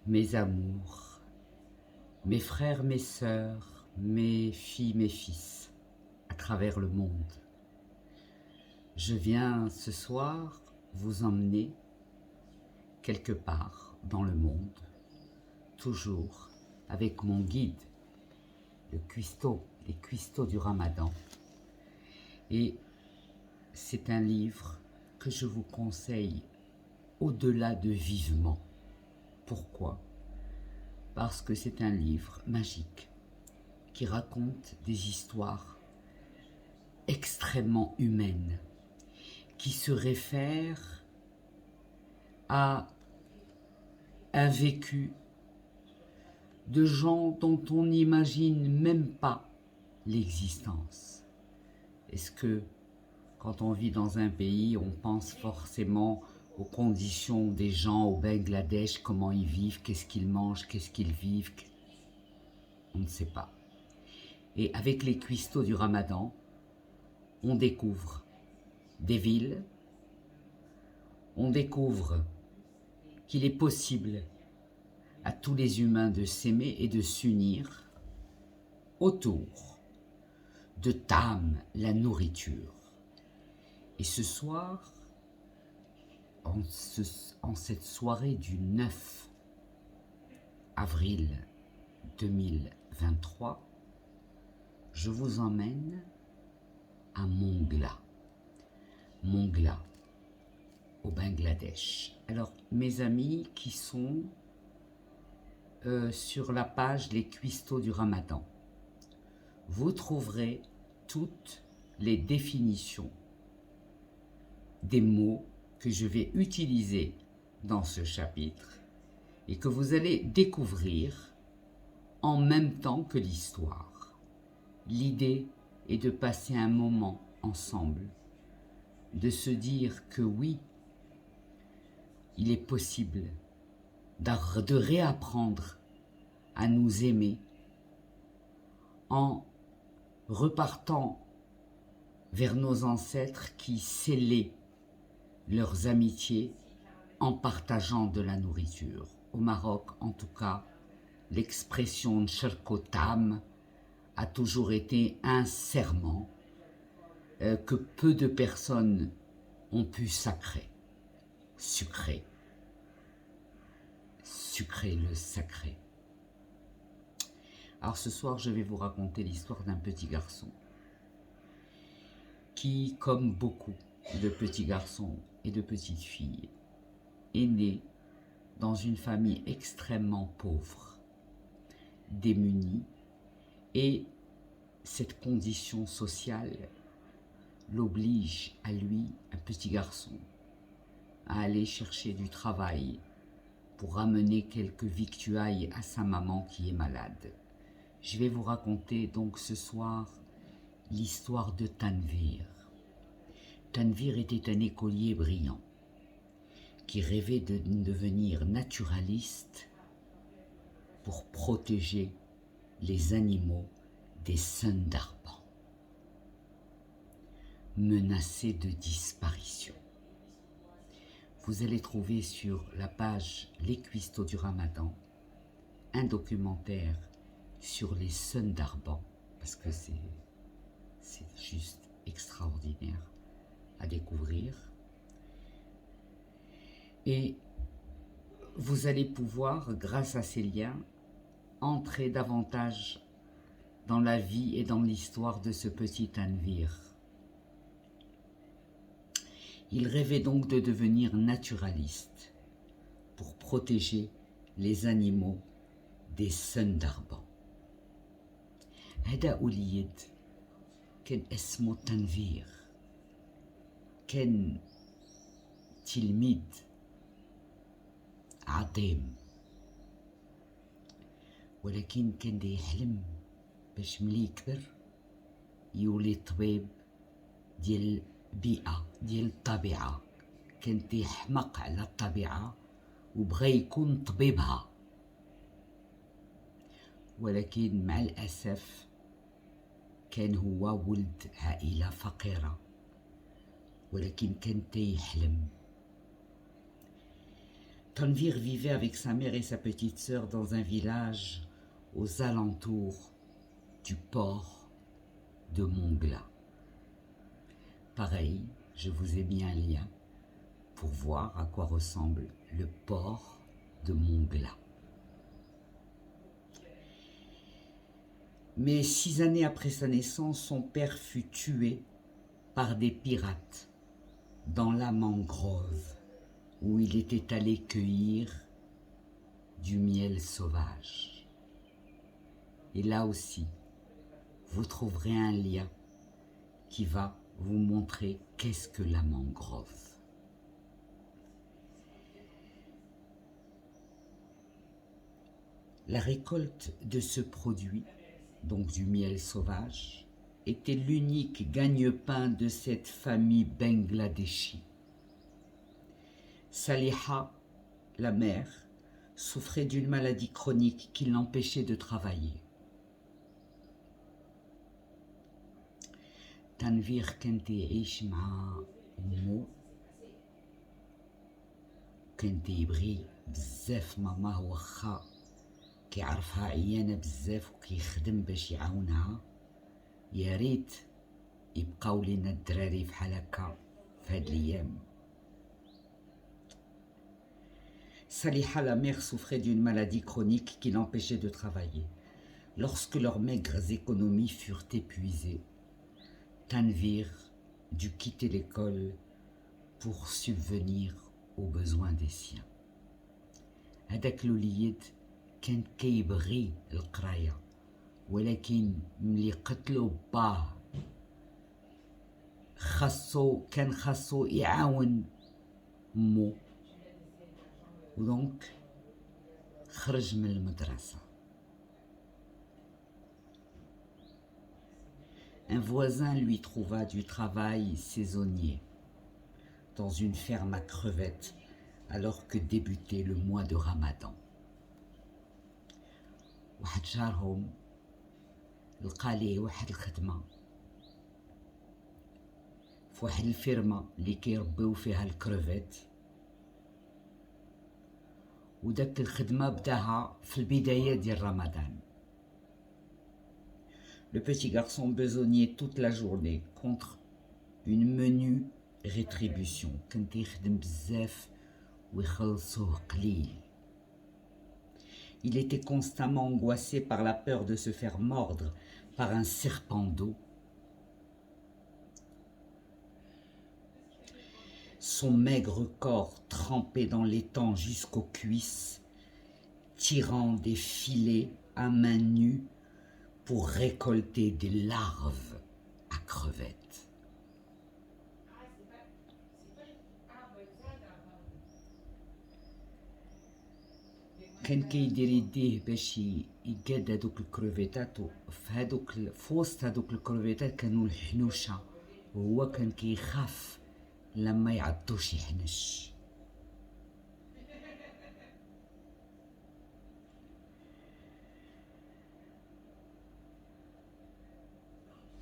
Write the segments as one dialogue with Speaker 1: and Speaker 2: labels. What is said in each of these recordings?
Speaker 1: mes amours, mes frères, mes sœurs, mes filles, mes fils, à travers le monde. Je viens ce soir vous emmener quelque part dans le monde, toujours avec mon guide, le cuistot, les cuistots du Ramadan. Et c'est un livre que je vous conseille au-delà de vivement. Pourquoi ? Parce que c'est un livre magique qui raconte des histoires extrêmement humaines, qui se réfèrent à un vécu de gens dont on n'imagine même pas l'existence. Est-ce que quand on vit dans un pays, on pense forcément aux conditions des gens au Bangladesh, comment ils vivent, qu'est-ce qu'ils mangent, qu'est-ce qu'ils vivent? On ne sait pas. Et avec les cuistots du Ramadan, on découvre des villes, on découvre qu'il est possible à tous les humains de s'aimer et de s'unir autour de Tam, la nourriture. Et ce soir, en cette soirée du 9 avril 2023, je vous emmène à Mongla, au Bangladesh. Alors, mes amis qui sont sur la page Les Cuistots du Ramadan, vous trouverez toutes les définitions des mots que je vais utiliser dans ce chapitre et que vous allez découvrir en même temps que l'histoire. L'idée est de passer un moment ensemble, de se dire que oui, il est possible de réapprendre à nous aimer en repartant vers nos ancêtres qui scellaient leurs amitiés en partageant de la nourriture. Au Maroc, en tout cas, l'expression Ncherkotam a toujours été un serment que peu de personnes ont pu sucrer le sacré. Alors ce soir, je vais vous raconter l'histoire d'un petit garçon qui, comme beaucoup de petits garçons et de petites filles, est né dans une famille extrêmement pauvre, démunie, et cette condition sociale l'oblige à lui, un petit garçon, à aller chercher du travail pour ramener quelques victuailles à sa maman qui est malade. Je vais vous raconter donc ce soir l'histoire de Tanvir. Tanvir était un écolier brillant qui rêvait de devenir naturaliste pour protéger les animaux des Sundarbans, menacés de disparition. Vous allez trouver sur la page Les Cuistots du Ramadan un documentaire sur les Sundarbans, parce que c'est juste extraordinaire à découvrir. Et vous allez pouvoir, grâce à ces liens, entrer davantage dans la vie et dans l'histoire de ce petit Tanvir. Il rêvait donc de devenir naturaliste pour protéger les animaux des Sundarbans. هذا وليد كان اسمه تنفير، كان تلميذ عظيم، ولكن كان دا يحلم باش ملي يكبر يولي طبيب ديال البيئة ديال الطبيعة. كان تيحمق على الطبيعة وبغى يكون طبيبها، ولكن مع الأسف كان هو ولد عائلة فقيرة، ولكن كان تيحلم. Tanvir vivait avec sa mère et sa petite sœur dans un village aux alentours du port de Mongla. Pareil, je vous ai mis un lien pour voir à quoi ressemble le port de Mongla. Mais 6 années après sa naissance, son père fut tué par des pirates dans la mangrove où il était allé cueillir du miel sauvage. Et là aussi, vous trouverez un lien qui va vous montrer qu'est-ce que la mangrove. La récolte de ce produit, donc du miel sauvage, était l'unique gagne-pain de cette famille bangladeshi. Saliha, la mère, souffrait d'une maladie chronique qui l'empêchait de travailler. تنفير كان يعيش مع أمه، كان يبغي بزاف ماماه واخا كيعرفها عيانة بزاف وكيخدم باش يعاونها. يا ريت يبقاو لينا الدراري بحال هكا في هاد الايام. Saliha, la mère, souffrait d'une maladie chronique qui l'empêchait de travailler. Lorsque leurs maigres économies furent épuisées, Tanvir dut quitter l'école pour subvenir aux besoins des siens. هذاك الوليد كان كيبغي القراية، ولكن ملي قتلو باه كان خاصو يعاون مو، ودونك خرج من المدرسة. Un voisin lui trouva du travail saisonnier dans une ferme à crevettes alors que débutait le mois de Ramadan. واحد جارهم لقى ليه واحد الخدمة في واحد الفيرما اللي كيربيو فيها الكروفيت، وداك الخدمة بداها في البداية ديال رمضان. Le petit garçon besognait toute la journée contre une menue rétribution. كان كيخدم بزاف ويخلصوه قليل. Il était constamment angoissé par la peur de se faire mordre par un serpent d'eau. Son maigre corps trempé dans l'étang jusqu'aux cuisses, tirant des filets à main nue pour récolter des larves à crevettes. كان كيدير يديه باش يقاد هادوك الكروفيتات، في وسط هادوك الكروفيتات كانوا الحنوشة، وهو كان كيخاف لما يعضوش يحنش.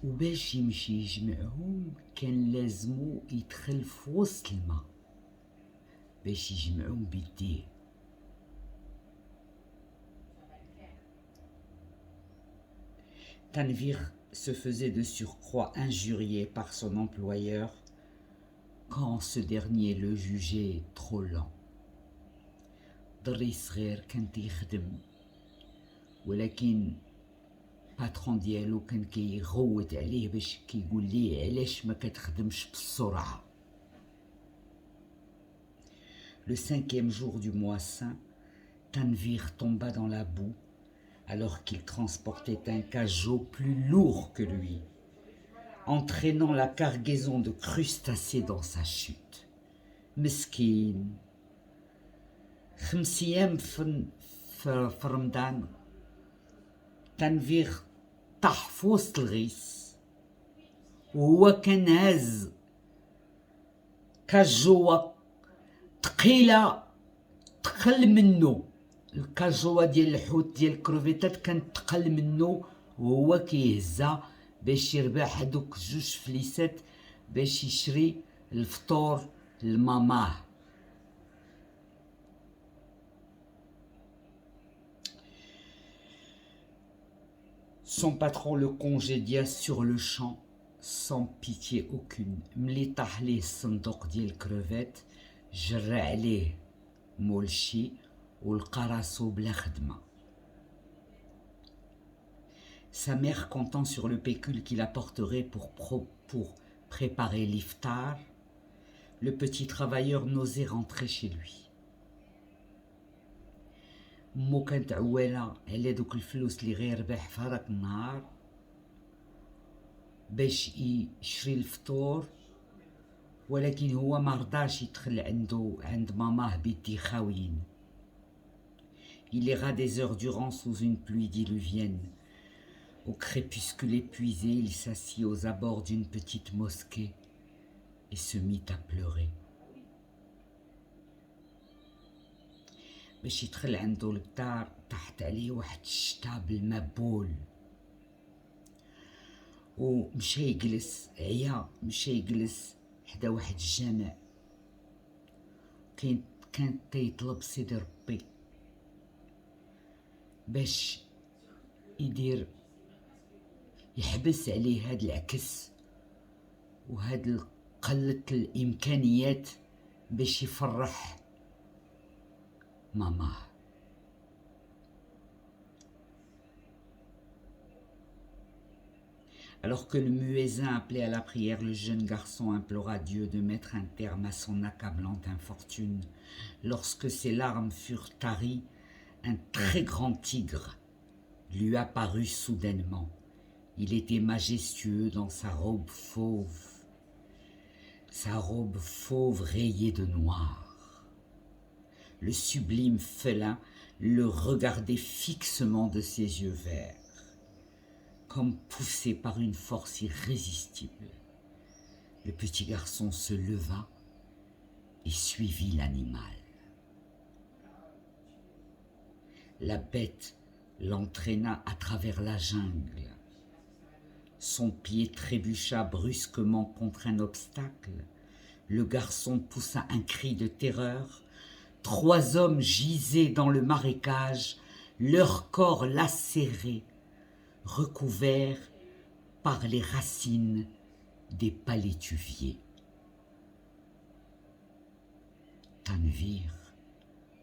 Speaker 1: وباش يمشي يجمعهم كان لازمو يدخل في وسط الماء باش يجمعهم بيديه. Tanvir se faisait de surcroît injurier par son employeur quand ce dernier le jugeait trop lent. ضري صغير كان تيخدم، ولكن باترون ديالو كان كيغوت عليه باش كيقول ليه علاش ما كتخدمش بالسرعة. Le 5e jour du mois saint, Tanvir tomba dans la boue alors qu'il transportait un cajot plus lourd que lui, entraînant la cargaison de crustacés dans sa chute. Meskin. 5 أيام في رمضان تنفير طاح في وسط الغيس، وهو كان هاز كاجوة تقيلة تقل منه. الكاجوة ديال الحوت ديال الكروفيتات كانت تقل منه، وهو كيهزها باش يربح هادوك 2 فليسات باش يشري الفطور لماماه. Son patron le congédia sur le champ, sans pitié aucune. ملي طاح ليه الصندوق ديال الكروفيت جرى عليه مولشي ولقى راسو بلا خدمة. Sa mère comptant sur le pécule qu'il apporterait pour préparer l'iftar, le petit travailleur n'osait rentrer chez lui. مو كانت عوالة على دوك الفلوس اللي غيربح في هذاك النهار باش يشري الفطور، ولكن هو ما رضاش يدخل عند ماماه بيدي خاويين. Il erra des heures durant sous une pluie diluvienne. Au crépuscule épuisé, il s'assit aux abords d'une petite mosquée et se mit à pleurer. باش يدخل عنده للدار طاحت عليه واحد الشتا بالمبول ومشى يجلس، عيا مشى يجلس حدا واحد الجامع. كان تيطلب سيدي ربي باش يدير يحبس عليه هاد العكس وهاد قلة الإمكانيات باش يفرح ماما. Alors que le muezzin appelait à la prière, le jeune garçon implora Dieu de mettre un terme à son accablante infortune. Lorsque ses larmes furent taries, un très grand tigre lui apparut soudainement. Il était majestueux dans sa robe fauve rayée de noir. Le sublime félin le regardait fixement de ses yeux verts, comme poussé par une force irrésistible. Le petit garçon se leva et suivit l'animal. La bête l'entraîna à travers la jungle. Son pied trébucha brusquement contre un obstacle. Le garçon poussa un cri de terreur. 3 hommes gisaient dans le marécage, leurs corps lacérés, recouverts par les racines des palétuviers. Tanvir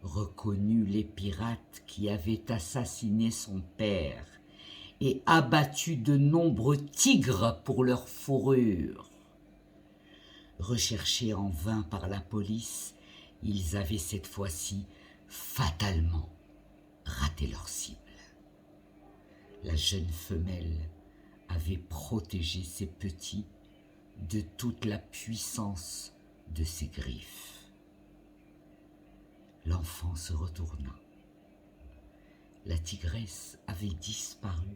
Speaker 1: reconnut les pirates qui avaient assassiné son père et abattu de nombreux tigres pour leur fourrure. Recherchés en vain par la police, ils avaient cette fois-ci fatalement raté leur cible. La jeune femelle avait protégé ses petits de toute la puissance de ses griffes. L'enfant se retourna. La tigresse avait disparu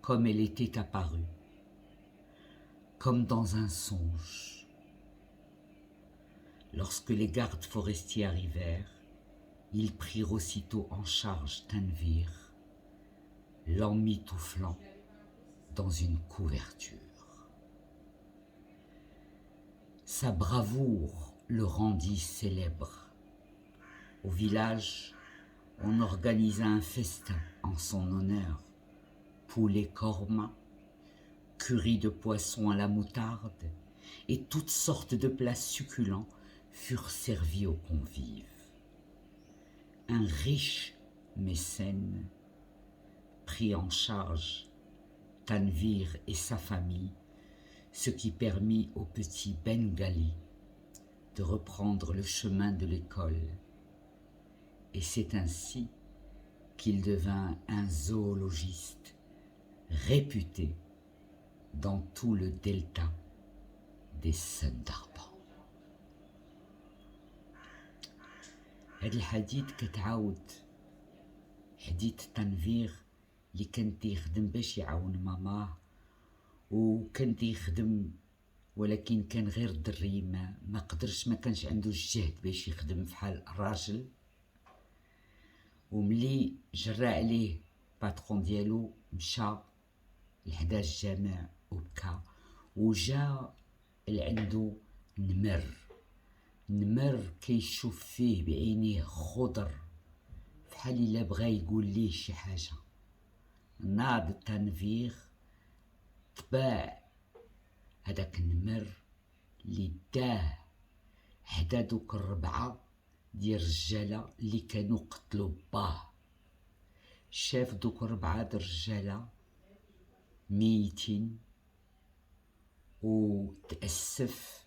Speaker 1: comme elle était apparue, comme dans un songe. Lorsque les gardes forestiers arrivèrent, ils prirent aussitôt en charge Tanvir, l'emmitouflant dans une couverture. Sa bravoure le rendit célèbre. Au village, on organisa un festin en son honneur. Poulet korma, curry de poisson à la moutarde et toutes sortes de plats succulents furent servis aux convives. Un riche mécène prit en charge Tanvir et sa famille, ce qui permit au petit Bengali de reprendre le chemin de l'école. Et c'est ainsi qu'il devint un zoologiste réputé dans tout le delta des Sundarbans. هاد الحديث كتعاود حديث تنفير اللي كان تيخدم باش يعاون ماماه وكان تيخدم ولكن كان غير دري ما قدرش ما كانش عنده الجهد باش يخدم فحال الراجل. وملي جرى عليه باترون ديالو مشى لحدا الجامع وبكى وجا لعندو نمر كيشوف فيه بعينيه خضر فحال الا بغا يقول ليه شي حاجه. ناض تنفير طباع هداك النمر اللي داه حدا دوك الربعة ديال الرجالة اللي كانوا قتلوا باه. شاف دوك 4 د الرجالة ميتين و تأسف،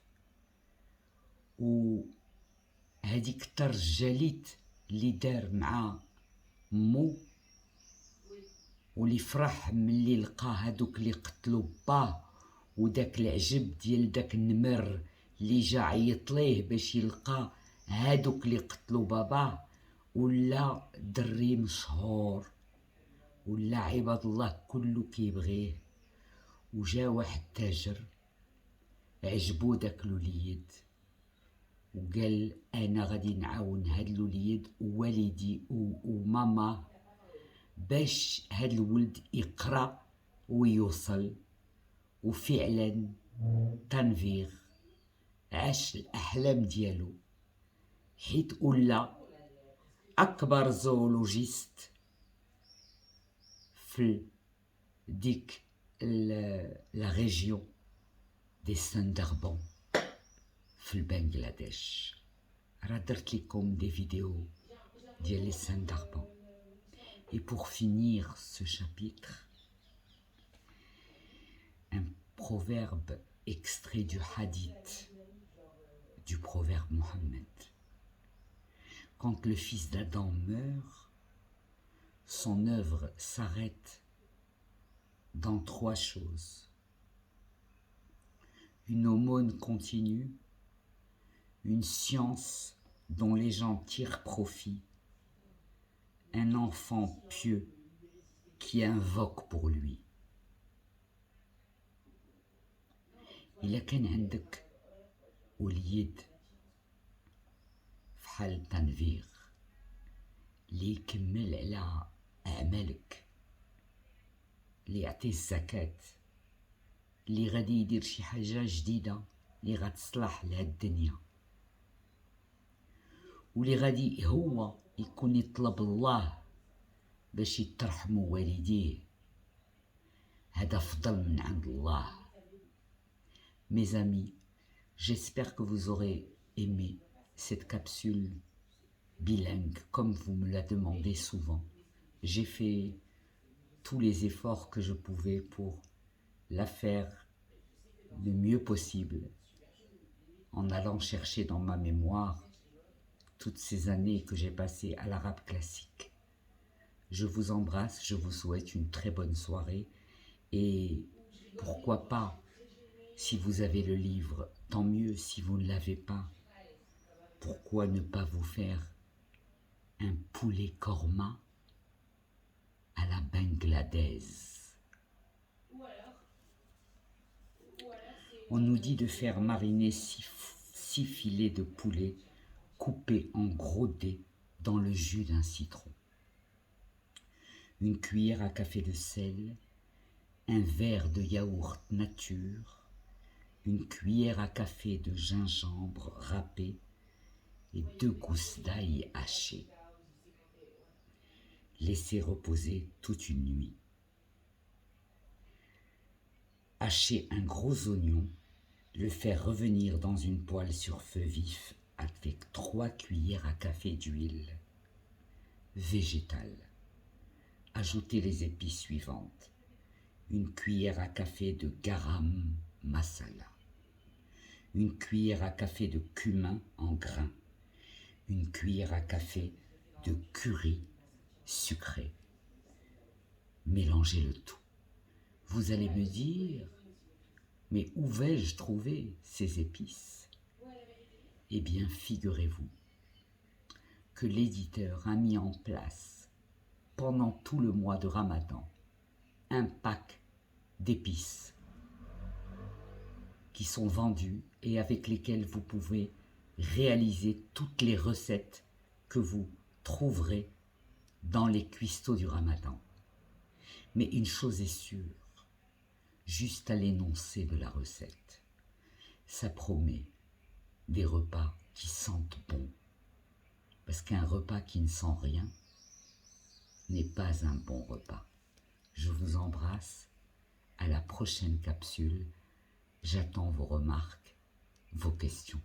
Speaker 1: و هاديك تا الرجاليت اللي دار مع مو واللي فرح ملي لقى هادوك اللي قتلوا باه، وداك العجب ديال داك النمر اللي جا عيط ليه باش يلقى هادوك اللي قتلوا باباه، ولا دري مشهور، ولا عباد الله كله كيبغيه. وجا واحد تاجر عجبو داك الوليد وقال انا غادي نعاون هاد الوليد ووالدي وماما باش هاد الولد يقرا ويوصل. وفعلا تنفير عاش الاحلام ديالو، حيت ولا اكبر زولوجيست في ديك لا ريجيون دي سندربون في البنغلاديش. راه درت لكم دي فيديو ديال لي سندربون. Et pour finir ce chapitre, un proverbe extrait du hadith du proverbe Mohammed. Quand le fils d'Adam meurt, son œuvre s'arrête dans 3 choses. Une aumône continue, une science dont les gens tirent profit, un enfant pieux qui invoque pour lui. إلا كان عندك وليد فحال تنفير اللي يكمل على أعمالك، اللي يعطي الزكاة، اللي غادي يدير شي حاجة جديدة اللي غتصلح لهاد الدنيا، واللي غادي هو يكون يطلب الله باش يترحموا والديه، هذا فضل من عند الله. Mes amis, j'espère que vous aurez aimé cette capsule bilingue comme vous me la demandez souvent. J'ai fait tous les efforts que je pouvais pour la faire le mieux possible en allant chercher dans ma mémoire toutes ces années que j'ai passées à l'arabe classique. Je vous embrasse, je vous souhaite une très bonne soirée et pourquoi pas, si vous avez le livre, tant mieux. Si vous ne l'avez pas, pourquoi ne pas vous faire un poulet korma à la bengladaise? On nous dit de faire mariner 6 filets de poulet coupés en gros dés dans le jus d'un citron, une cuillère à café de sel, un verre de yaourt nature, une cuillère à café de gingembre râpé et 2 gousses d'ail hachées. Laissez reposer toute une nuit. Hachez un gros oignon, le faire revenir dans une poêle sur feu vif avec 3 cuillères à café d'huile végétale. Ajoutez les épices suivantes. Une cuillère à café de garam masala, une cuillère à café de cumin en grains, une cuillère à café de curry sucré. Mélangez le tout. Vous allez me dire, mais où vais-je trouver ces épices? Eh bien, figurez-vous que l'éditeur a mis en place, pendant tout le mois de Ramadan, un pack d'épices qui sont vendus et avec lesquels vous pouvez réaliser toutes les recettes que vous trouverez dans les cuistots du Ramadan. Mais une chose est sûre, juste à l'énoncé de la recette, ça promet des repas qui sentent bon. Parce qu'un repas qui ne sent rien n'est pas un bon repas. Je vous embrasse. À la prochaine capsule. J'attends vos remarques, vos questions.